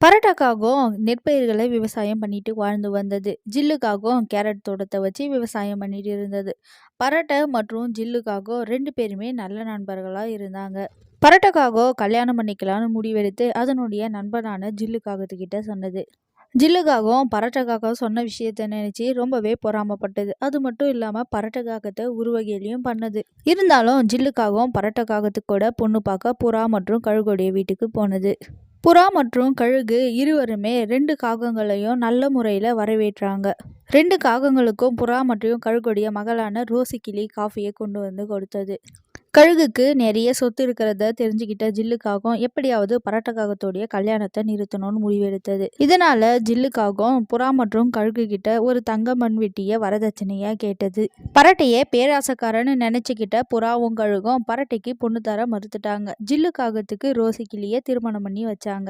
பரோட்டாக்காகவும் நெற்பயிர்களை விவசாயம் பண்ணிட்டு வாழ்ந்து வந்தது. ஜில்லுக்காகவும் கேரட் தோட்டத்தை வச்சு விவசாயம் பண்ணிட்டு இருந்தது. பரோட்டா மற்றும் ஜில்லுக்காகோ 2 பேருமே நல்ல நண்பர்களா இருந்தாங்க. பரோட்டாக்காகோ கல்யாணம் பண்ணிக்கலாம்னு முடிவெடுத்து அதனுடைய நண்பனான ஜில்லுக்காகத்துக்கிட்ட சொன்னது. ஜில்லுக்காகவும் பரோட்டாக்காக சொன்ன விஷயத்த நினைச்சு ரொம்பவே பொறாமப்பட்டது. அது மட்டும் இல்லாம பரோட்டாக்காகத்தை உருவகையிலையும் பண்ணது. இருந்தாலும் ஜில்லுக்காகவும் பரோட்டாக்காகத்துக்கு கூட பொண்ணு பார்க்க புறா மற்றும் கழுகுடைய வீட்டுக்கு போனது. புறா மற்றும் கழுகு இருவருமே 2 காகங்களையும் நல்ல முறையில் வரவேற்றாங்க. 2 காகங்களுக்கும் புறா மற்றும் கழுகுடைய மகளான ரோசி கிளி காஃபியை கொண்டு வந்து கொடுத்தது. கழுகுக்கு நிறைய சொத்து இருக்கிறத தெரிஞ்சுக்கிட்ட ஜில்லுக்காகவும் எப்படியாவது பரோட்டாக்காகத்துடைய கல்யாணத்தை நிறுத்தணும்னு முடிவெடுத்தது. இதனால ஜில்லுக்காகவும் புறா மற்றும் கழுகு கிட்ட ஒரு தங்க மண்வெட்டிய வரதட்சணையா கேட்டது. பரட்டையே பேராசக்காரன்னு நினைச்சுக்கிட்ட புறாவும் கழுகும் பரட்டைக்கு பொண்ணு தர மறுத்துட்டாங்க. ஜில்லுக்காகத்துக்கு ரோசி கிளியை திருமணம் பண்ணி வச்சாங்க.